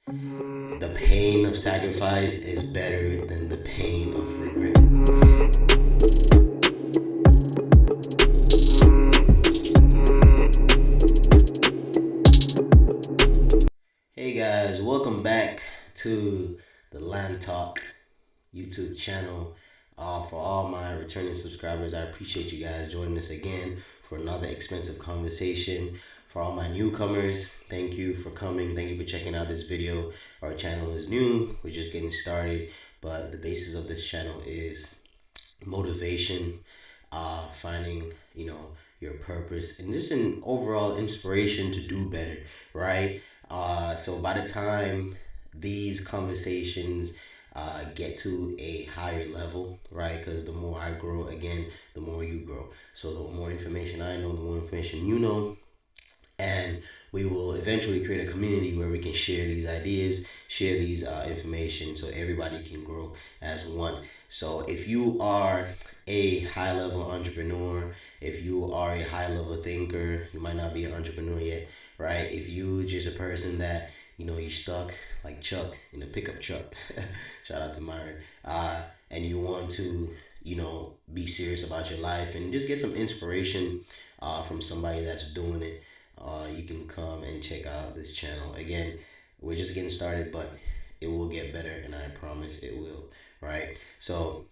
The pain of sacrifice is better than the pain of regret. Hey guys, welcome back to the Land Talk YouTube channel. For all my returning subscribers, I appreciate you guys joining us again for another expensive conversation. For all my newcomers, thank you for coming. Thank you for checking out this video. Our channel is new, we're just getting started, but the basis of this channel is motivation, finding, your purpose, and just an overall inspiration to do better, right? So by the time these conversations get to a higher level, right? Because the more I grow, again, the more you grow. So the more information I know, the more information you know, and we will eventually create a community where we can share these ideas, share these information, so everybody can grow as one. So if you are a high level entrepreneur, if you are a high level thinker, you might not be an entrepreneur yet, right? If you just a person that you're stuck like Chuck in a pickup truck, shout out to Myron, and you want to be serious about your life and just get some inspiration from somebody that's doing it, you can come and check out this channel. Again, we're just getting started, but it will get better, and I promise it will, right? So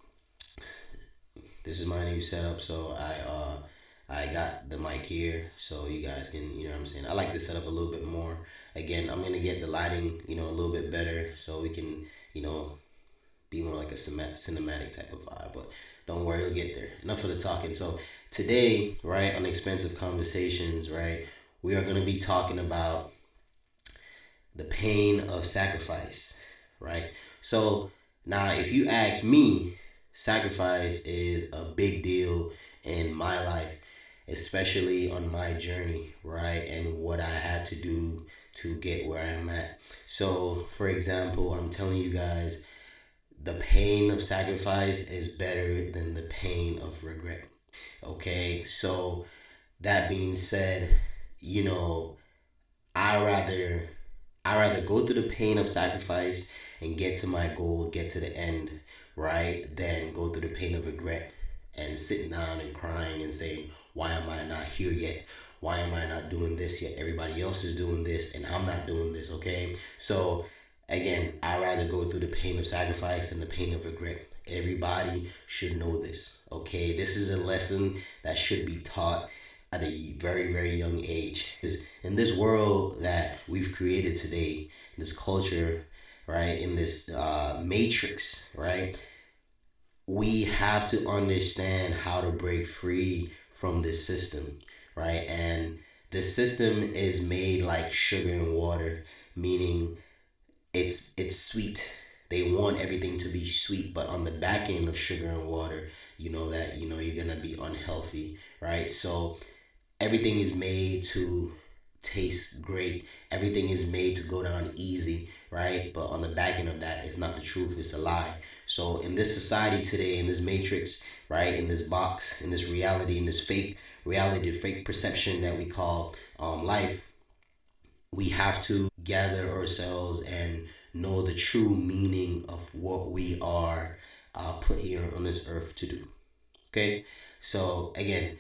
this is my new setup. So I got the mic here, so you guys can, what I'm saying. I like this setup a little bit more. Again, I'm gonna get the lighting, a little bit better, so we can, be more like a cinematic type of vibe. But don't worry, we'll get there. Enough of the talking. So today, right, on Expensive Conversations, right, we are gonna be talking about the pain of sacrifice, right? So now, if you ask me, sacrifice is a big deal in my life, especially on my journey, right? And what I had to do to get where I'm at. So, for example, I'm telling you guys, the pain of sacrifice is better than the pain of regret. Okay, so that being said, you know, I rather I rather go through the pain of sacrifice and get to my goal, get to the end, right, than go through the pain of regret and sitting down and crying and saying, why am I not here yet? Why am I not doing this yet? Everybody else is doing this and I'm not doing this, okay? So again, I rather go through the pain of sacrifice and the pain of regret. Everybody should know this, okay? This is a lesson that should be taught at a very, very young age. Because in this world that we've created today, this culture, right, in this matrix, right, we have to understand how to break free from this system, right? And the system is made like sugar and water, meaning it's sweet. They want everything to be sweet, but on the back end of sugar and water, you know that you're gonna be unhealthy, right? So everything is made to taste great. Everything is made to go down easy, right? But on the back end of that, it's not the truth, it's a lie. So in this society today, in this matrix, right, in this box, in this reality, in this fake reality, fake perception that we call life, we have to gather ourselves and know the true meaning of what we are put here on this earth to do. Okay? So again,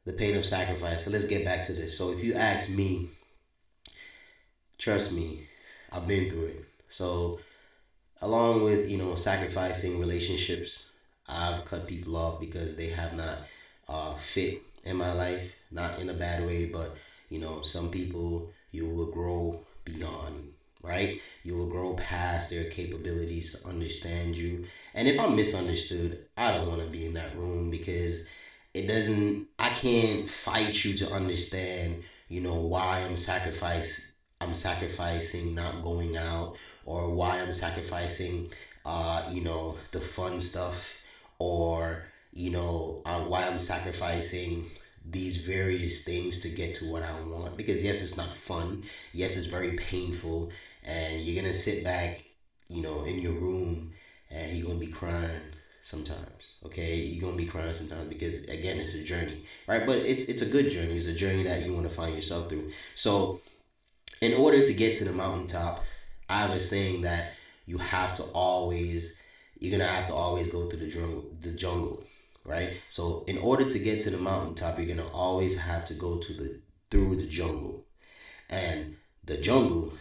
the pain of sacrifice. So let's get back to this. So if you ask me, trust me, I've been through it. So along with, sacrificing relationships, I've cut people off because they have not fit in my life. Not in a bad way, but some people you will grow beyond, right? You will grow past their capabilities to understand you. And if I'm misunderstood, I don't want to be in that room because I can't fight you to understand, why I'm sacrificing not going out, or why I'm sacrificing the fun stuff, or why I'm sacrificing these various things to get to what I want. Because yes, it's not fun. Yes, it's very painful, and you're gonna sit back, in your room, and you're gonna be crying sometimes. Okay, you're gonna be crying sometimes because again, it's a journey, right? But it's a good journey. It's a journey that you want to find yourself through. So, in order to get to the mountaintop, I have a saying that you have to always, you're gonna have to always go through the jungle, right? So in order to get to the mountaintop, you're gonna always have to go to the through the jungle, and the jungle,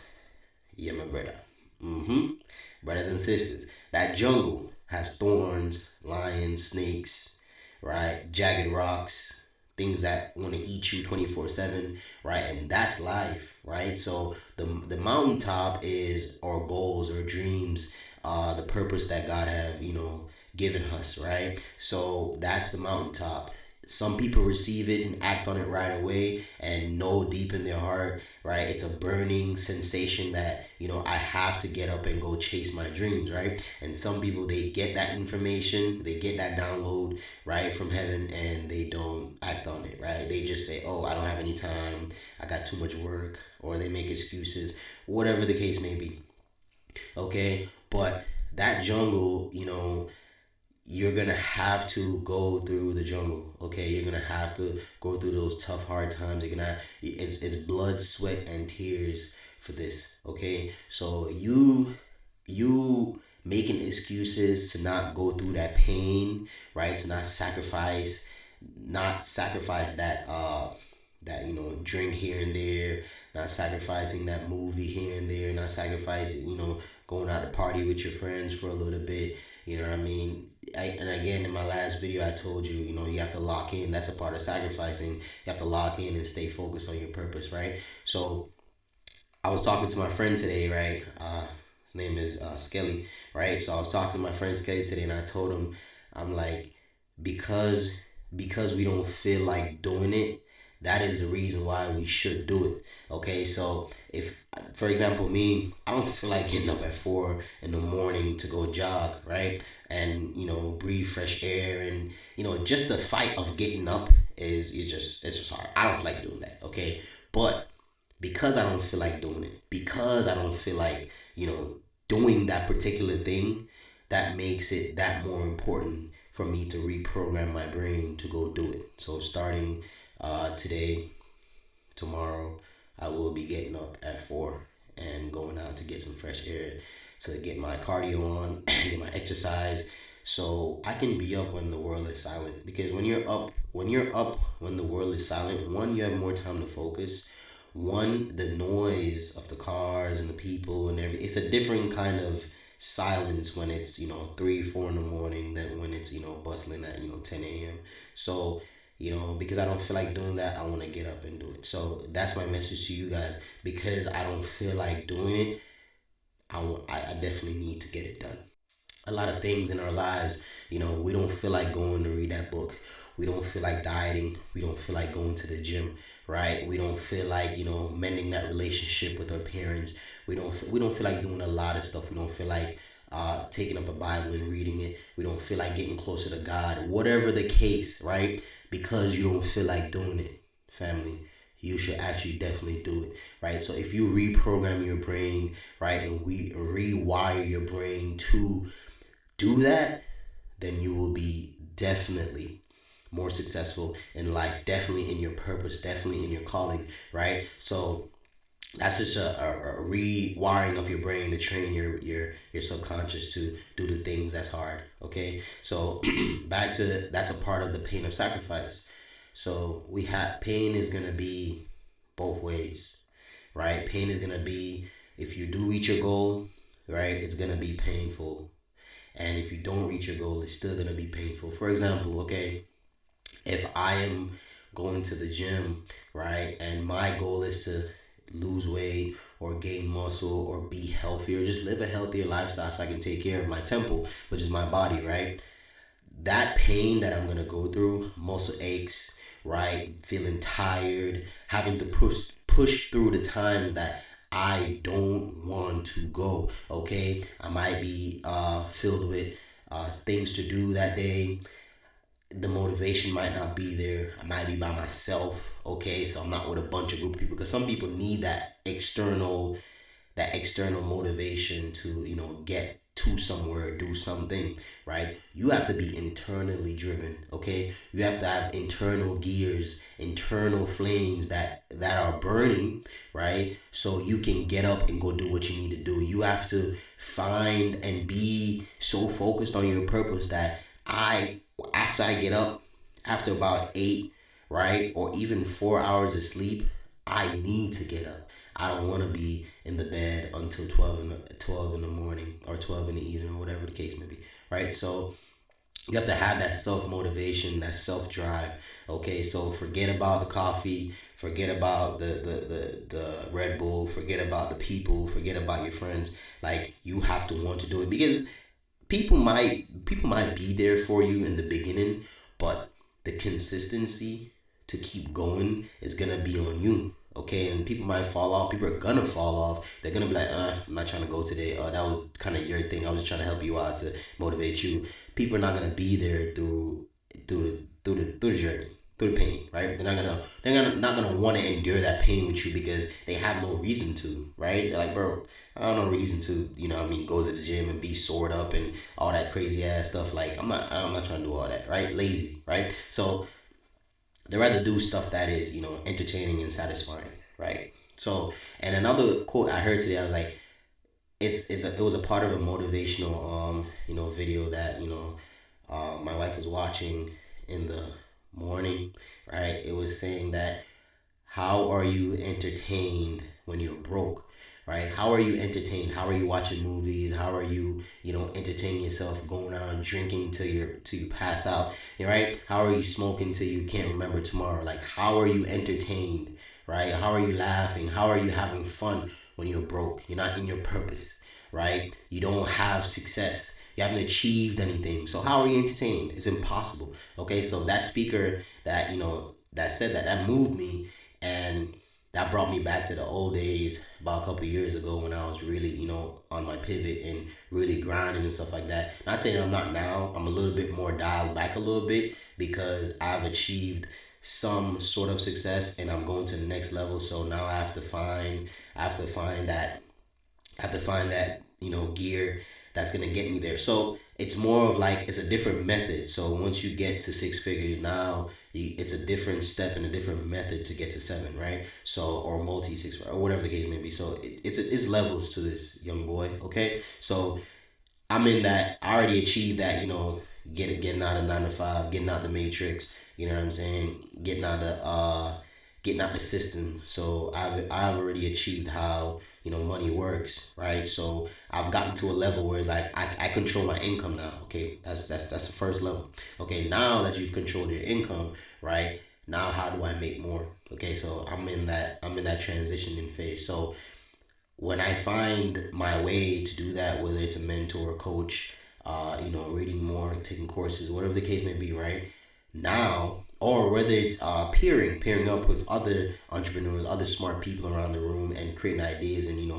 yeah, my brother. Mm-hmm. Brothers and sisters, that jungle has thorns, lions, snakes, right? Jagged rocks, things that want to eat you 24/7, right? And that's life, right? So the mountaintop is our goals or dreams, the purpose that God have, given us, right? So that's the mountaintop. Some people receive it and act on it right away and know deep in their heart, right? It's a burning sensation that, I have to get up and go chase my dreams, right? And some people, they get that information, they get that download, right, from heaven, and they don't act on it, right? They just say, oh, I don't have any time, I got too much work, or they make excuses, whatever the case may be, okay? But that jungle, you're gonna have to go through the jungle. Okay, you're gonna have to go through those tough, hard times. It's blood, sweat, and tears for this. Okay, so you making excuses to not go through that pain, right? To not sacrifice that drink here and there, not sacrificing that movie here and there, not sacrificing going out to party with your friends for a little bit. You know what I mean? And again, in my last video, I told you, you have to lock in. That's a part of sacrificing. You have to lock in and stay focused on your purpose, right? So I was talking to my friend today, right? His name is Skelly, right? So I was talking to my friend Skelly today, and I told him, I'm like, because we don't feel like doing it, that is the reason why we should do it. Okay, so if, for example, me, I don't feel like getting up at 4 in the morning to go jog, right? And breathe fresh air, and just the fight of getting up it's just hard. I don't feel like doing that. Okay, but because I don't feel like doing it, because I don't feel like doing that particular thing, that makes it that more important for me to reprogram my brain to go do it. So starting today, tomorrow, I will be getting up at 4 and going out to get some fresh air, to get my cardio on, get my exercise, so I can be up when the world is silent. Because when the world is silent, one, you have more time to focus. One, the noise of the cars and the people and everything, it's a different kind of silence when it's 3, 4 in the morning than when it's bustling at 10 a.m. So because I don't feel like doing that, I want to get up and do it. So that's my message to you guys. Because I don't feel like doing it, I definitely need to get it done. A lot of things in our lives, we don't feel like going to read that book. We don't feel like dieting. We don't feel like going to the gym, right? We don't feel like, mending that relationship with our parents. We don't feel like doing a lot of stuff. We don't feel like taking up a Bible and reading it. We don't feel like getting closer to God. Whatever the case, right? Because you don't feel like doing it, family, you should actually definitely do it, right? So if you reprogram your brain, right, and we rewire your brain to do that, then you will be definitely more successful in life, definitely in your purpose, definitely in your calling, right? So that's just a rewiring of your brain to train your subconscious to do the things that's hard. Okay, so back to, that's a part of the pain of sacrifice. So we have, pain is gonna be both ways, right? Pain is gonna be, if you do reach your goal, right, it's gonna be painful, and if you don't reach your goal, it's still gonna be painful. For example, okay, if I am going to the gym, right, and my goal is to lose weight or gain muscle or be healthier, just live a healthier lifestyle so I can take care of my temple, which is my body, right? That pain that I'm gonna go through, muscle aches, right, feeling tired, having to push through the times that I don't want to go. Okay, I might be filled with things to do that day. The motivation might not be there. I might be by myself. Okay, so I'm not with a bunch of group of people, because some people need that external motivation to get to somewhere, do something, right? You have to be internally driven, okay? You have to have internal gears, internal flames that are burning, right? So you can get up and go do what you need to do. You have to find and be so focused on your purpose that after I get up, after about 8, right, or even 4 hours of sleep, I need to get up. I don't want to be in the bed until 12 in the morning or 12 in the evening or whatever the case may be, right? So you have to have that self motivation, that self drive. Okay, so forget about the coffee, forget about the Red Bull, forget about the people, forget about your friends. Like, you have to want to do it, because people might be there for you in the beginning, but the consistency to keep going is gonna be on you. Okay, and people might fall off. People are gonna fall off. They're gonna be like, I'm not trying to go today. That was kind of your thing. I was just trying to help you out to motivate you. People are not gonna be there through the journey, through the pain, right? They're not gonna want to endure that pain with you because they have no reason to, right? They're like, bro, I don't know reason to, go to the gym and be soared up and all that crazy ass stuff. Like, I'm not trying to do all that, right? Lazy, right? So they rather do stuff that is, entertaining and satisfying, right? So, and another quote I heard today, I was like, it was a part of a motivational video that my wife was watching in the morning, right? It was saying that, how are you entertained when you're broke, right? How are you entertained? How are you watching movies? How are you, entertaining yourself, going out drinking till you pass out, right? How are you smoking till you can't remember tomorrow? Like, how are you entertained, right? How are you laughing? How are you having fun when you're broke? You're not in your purpose, right? You don't have success. You haven't achieved anything. So how are you entertained? It's impossible. Okay, so that speaker that said that moved me, and that brought me back to the old days about a couple of years ago when I was really, on my pivot and really grinding and stuff like that. Not saying I'm not now. I'm a little bit more dialed back a little bit because I've achieved some sort of success and I'm going to the next level. So now I have to find that gear that's gonna get me there. So it's more of like, it's a different method. So once you get to 6 figures, now it's a different step and a different method to get to 7, right? So, or multi 6 or whatever the case may be. So it's levels to this, young boy. Okay, so I'm in that. I already achieved that. Getting out of 9 to 5, getting out the matrix. You know what I'm saying? Getting out the system. So I've already achieved how money works, right? So I've gotten to a level where it's like I control my income now. Okay, that's the first level. Okay, now that you've controlled your income, right? Now how do I make more? Okay, so I'm in that transitioning phase. So when I find my way to do that, whether it's a mentor, coach, reading more, taking courses, whatever the case may be, right? Now, or whether it's pairing up with other entrepreneurs, other smart people around the room, and creating ideas and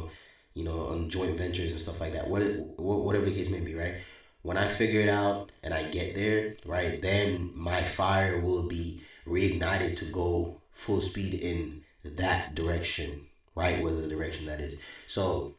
on joint ventures and stuff like that. Whatever the case may be, right? When I figure it out and I get there, right, then my fire will be reignited to go full speed in that direction, right? Whether the direction that is. So,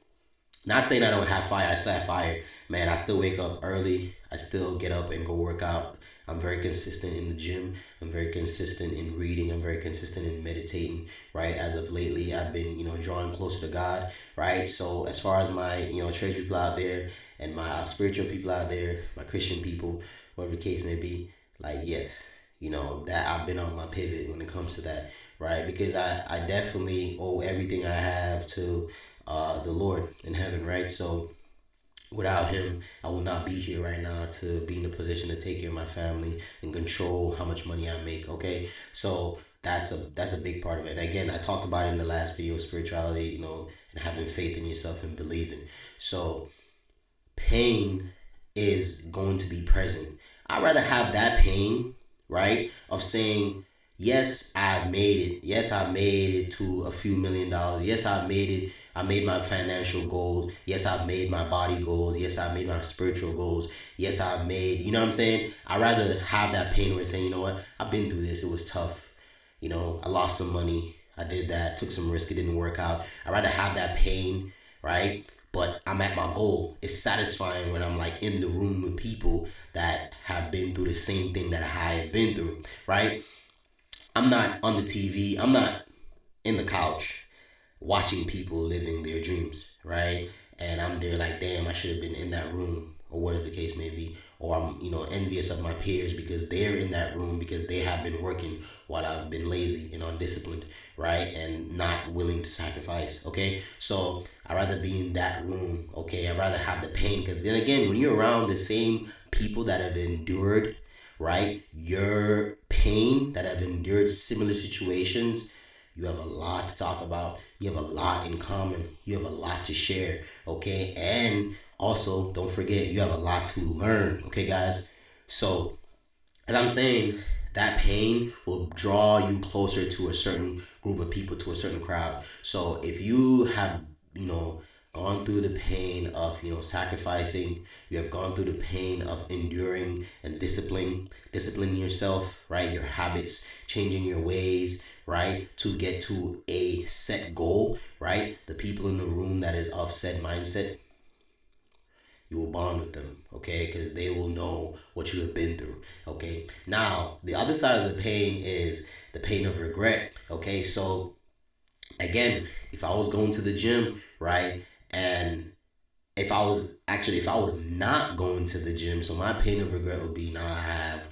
not saying I don't have fire. I still have fire, man. I still wake up early. I still get up and go work out. I'm very consistent in the gym. I'm very consistent in reading. I'm very consistent in meditating, right? As of lately, I've been, drawing closer to God, right? So as far as my, church people out there and my spiritual people out there, my Christian people, whatever the case may be, like, yes, that I've been on my pivot when it comes to that, right? Because I definitely owe everything I have to the Lord in heaven, right? So without him, I will not be here right now to be in a position to take care of my family and control how much money I make. Okay, so that's a big part of it. Again, I talked about it in the last video, spirituality, and having faith in yourself and believing. So pain is going to be present. I'd rather have that pain, right, of saying, yes, I made it. Yes, I made it to a few $1,000,000. Yes, I made it. I made my financial goals. Yes, I made my body goals. Yes, I made my spiritual goals. Yes, I made, you know what I'm saying? I'd rather have that pain where it's saying, you know what? I've been through this. It was tough. I lost some money. I did that. Took some risk. It didn't work out. I'd rather have that pain, right? but I'm at my goal. It's satisfying when I'm like in the room with people that have been through the same thing that I have been through, right? I'm not on the TV. I'm not in the couch watching people living their dreams, right? And I'm there like, damn, I should have been in that room, or whatever the case may be. Or I'm, envious of my peers because they're in that room because they have been working while I've been lazy and undisciplined, right? And not willing to sacrifice, okay? So I'd rather be in that room, okay? I'd rather have the pain because then again, when you're around the same people that have endured, right, your pain, that have endured similar situations, you have a lot to talk about. You have a lot in common. You have a lot to share, okay? And also, don't forget, you have a lot to learn, okay, guys? So, as I'm saying, that pain will draw you closer to a certain group of people, to a certain crowd. So, if you have, gone through the pain of, sacrificing, you have gone through the pain of enduring and disciplining yourself, right? Your habits, changing your ways, right, to get to a set goal, right? The people in the room that is of said mindset, you will bond with them, okay? Because they will know what you have been through, okay? Now, the other side of the pain is the pain of regret, okay? So, again, if I was going to the gym, right, and if I was not going to the gym, so my pain of regret would be now I have,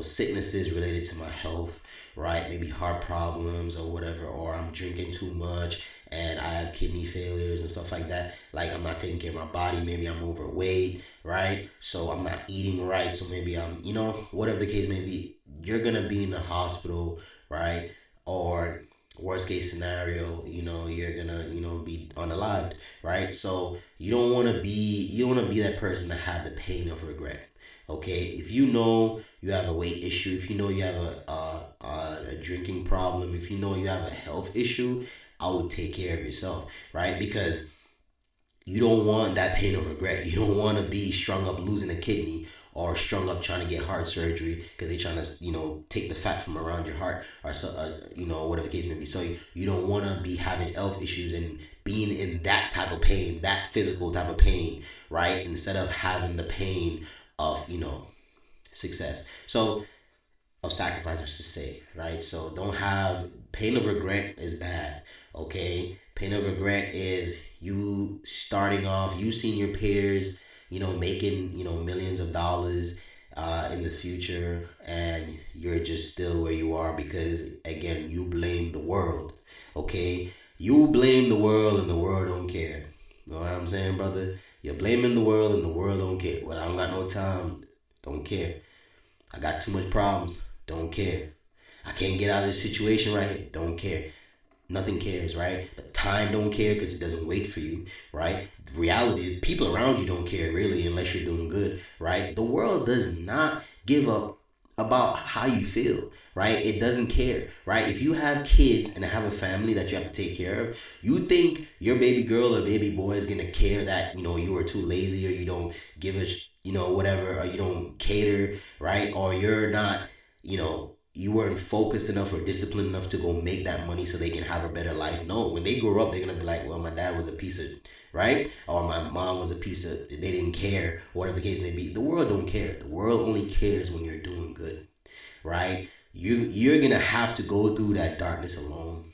sicknesses related to my health, right? Maybe heart problems or whatever, or I'm drinking too much and I have kidney failures and stuff like that. Like I'm not taking care of my body. Maybe I'm overweight, right? So I'm not eating right. So maybe I'm, whatever the case may be, you're going to be in the hospital, right? Or worst case scenario, you're gonna, be unalived, right? So you don't want to be that person to have the pain of regret. Okay, if you know you have a weight issue, if you know you have a drinking problem, if you know you have a health issue, I would take care of yourself, right? Because you don't want that pain of regret. You don't want to be strung up losing a kidney or strung up trying to get heart surgery because they're trying to, take the fat from around your heart or so, whatever the case may be. So you don't want to be having health issues and being in that type of pain, that physical type of pain, right? Instead of having the pain of, success. So, of sacrifice, I should say, right? So don't have pain of regret is bad, okay? Pain of regret is you starting off, you seeing your peers, making, millions of dollars in the future, and you're just still where you are because, again, you blame the world, okay? You blame the world and the world don't care. You know what I'm saying, brother? You're blaming the world and the world don't care. Well, I don't got no time. Don't care. I got too much problems. Don't care. I can't get out of this situation right here. Don't care. Nothing cares, right? The time don't care because it doesn't wait for you, right? The reality, people around you don't care really unless you're doing good, right? The world does not give up about how you feel, right? It doesn't care, right? If you have kids and have a family that you have to take care of, you think your baby girl or baby boy is gonna care that you were too lazy or you don't give a whatever, or you don't cater, right? Or you're not you weren't focused enough or disciplined enough to go make that money so they can have a better life. No, when they grow up, they're gonna be like, well, my dad was a piece of, right? Or my mom was a piece of, they didn't care, whatever the case may be. The world don't care. The world only cares when you're doing good, right? You're gonna have to go through that darkness alone.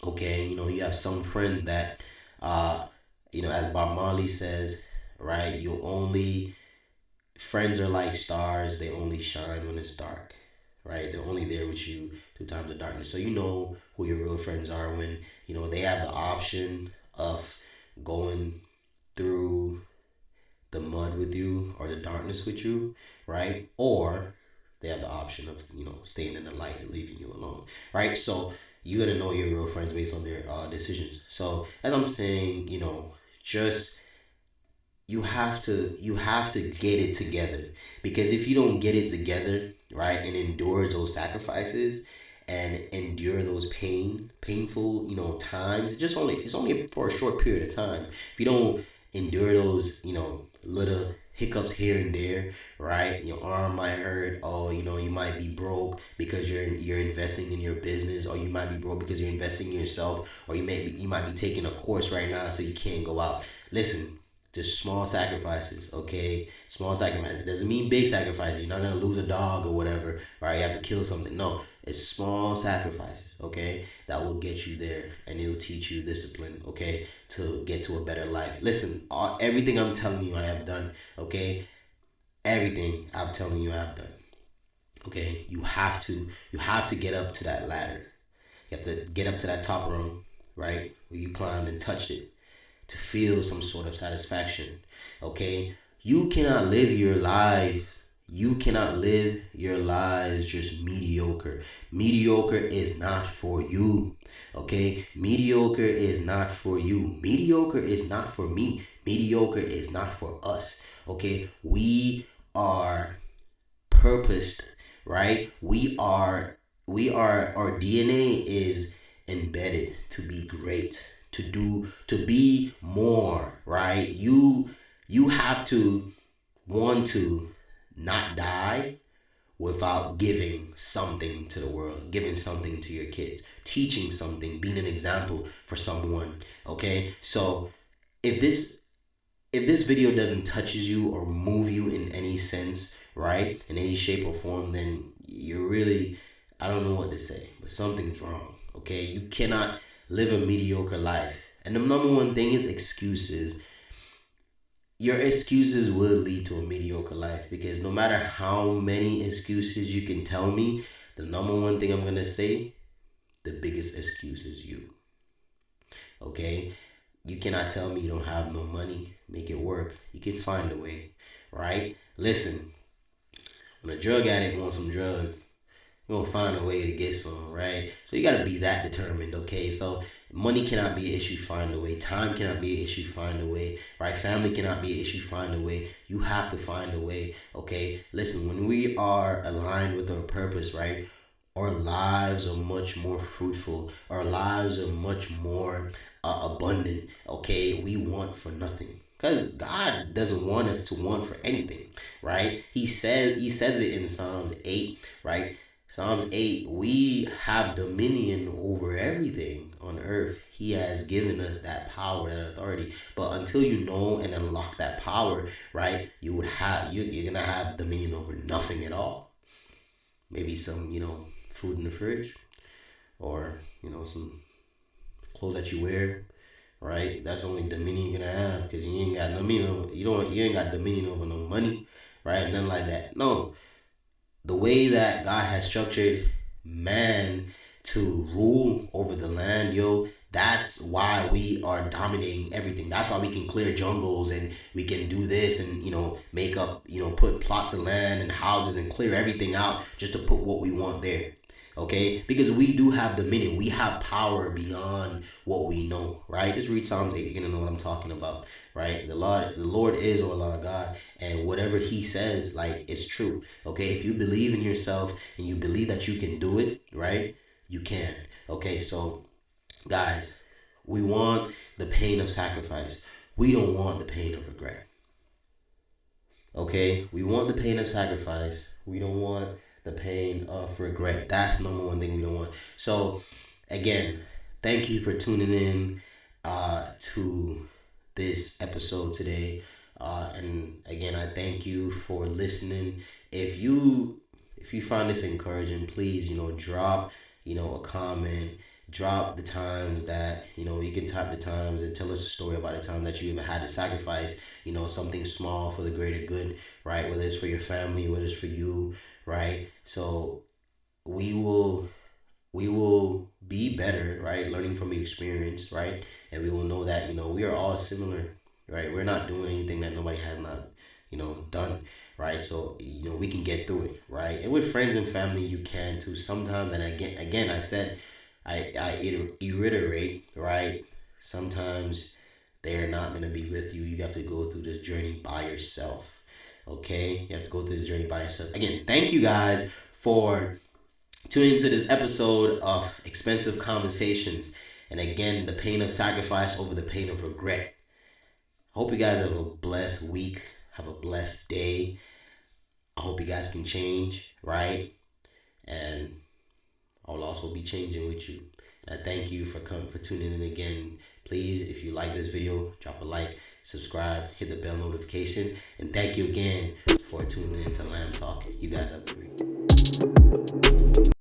Okay, you have some friends that, as Bob Marley says, right? Friends are like stars. They only shine when it's dark, right? They're only there with you through times of darkness. So you know who your real friends are when, they have the option of going through the mud with you or the darkness with you, right? Or they have the option of, staying in the light and leaving you alone, right? So you're going to know your real friends based on their decisions. So as I'm saying, just you have to get it together, because if you don't get it together, right, and endure those sacrifices and endure those painful times, it's only for a short period of time. If you don't endure those little hiccups here and there, right? Your arm might hurt, or you might be broke because you're investing in your business, or you might be broke because you're investing in yourself, or you might be taking a course right now so you can't go out. Listen, just small sacrifices, okay? Small sacrifices. It doesn't mean big sacrifices. You're not gonna lose a dog or whatever, right? You have to kill something. No, it's small sacrifices, okay? That will get you there, and it'll teach you discipline, okay? To get to a better life. Listen, everything I'm telling you, I have done, okay? Everything I'm telling you, I have done. Okay, you have to get up to that ladder. You have to get up to that top rung, right? Where you climbed and touched it to feel some sort of satisfaction. Okay? You cannot live your life. You cannot live your lives just mediocre. Mediocre is not for you. Okay? Mediocre is not for you. Mediocre is not for me. Mediocre is not for us. Okay? We are purposed, right? We are our DNA is embedded to be great, to be more, right? You have to want to not die without giving something to the world, giving something to your kids, teaching something, being an example for someone. Okay? So if this video doesn't touches you or move you in any sense, right, in any shape or form, then you're really, I don't know what to say, but something's wrong. Okay? You cannot live a mediocre life. And the number one thing is excuses. Your excuses will lead to a mediocre life, because no matter how many excuses you can tell me, the number one thing I'm going to say, the biggest excuse is you. Okay? You cannot tell me you don't have no money. Make it work. You can find a way, right? Listen, when a drug addict wants some drugs, you're gonna find a way to get some, right? So you gotta be that determined, okay? So money cannot be an issue, find a way. Time cannot be an issue, find a way, right? Family cannot be an issue, find a way. You have to find a way, okay? Listen, when we are aligned with our purpose, right? Our lives are much more fruitful. Our lives are much more abundant, okay? We want for nothing. Because God doesn't want us to want for anything, right? He says it in Psalms 8, right? Psalms 8, we have dominion over everything on earth. He has given us that power, that authority. But until you know and unlock that power, right, you're gonna have dominion over nothing at all. Maybe some, food in the fridge, or, some clothes that you wear, right? That's the only dominion you're gonna have, because you ain't got dominion. You ain't got dominion over no money, right? Nothing like that. No, the way that God has structured man to rule over the land, that's why we are dominating everything. That's why we can clear jungles, and we can do this, and make up, put plots of land and houses and clear everything out just to put what we want there. Okay? Because we do have dominion. We have power beyond what we know, right? Just read Psalms 8. You're gonna know what I'm talking about, right? The Lord is our Lord God, and whatever He says, like, it's true. Okay? If you believe in yourself and you believe that you can do it, right? You can. Okay? So, guys, we want the pain of sacrifice. We don't want the pain of regret. Okay? We want the pain of sacrifice. We don't want the pain of regret. That's the number one thing we don't want. So, again, thank you for tuning in to this episode today. And again, I thank you for listening. If you find this encouraging, please, drop, a comment. Drop the times that, you can type the times and tell us a story about a time that you ever had to sacrifice, something small for the greater good, right? Whether it's for your family, whether it's for you, right? So we will be better, right? Learning from the experience, right? And we will know that, we are all similar, right? We're not doing anything that nobody has not, done, right? So, we can get through it, right? And with friends and family, you can too sometimes. And again, I said, I reiterate, right? Sometimes they're not going to be with you. You have to go through this journey by yourself. Okay? You have to go through this journey by yourself. Again, thank you guys for tuning into this episode of Expensive Conversations. And again, the pain of sacrifice over the pain of regret. I hope you guys have a blessed week. Have a blessed day. I hope you guys can change, right? And I'll also be changing with you. And I thank you for tuning in again. Please, if you like this video, drop a like, subscribe, hit the bell notification, and thank you again for tuning in to Lamb Talk. You guys have a great day.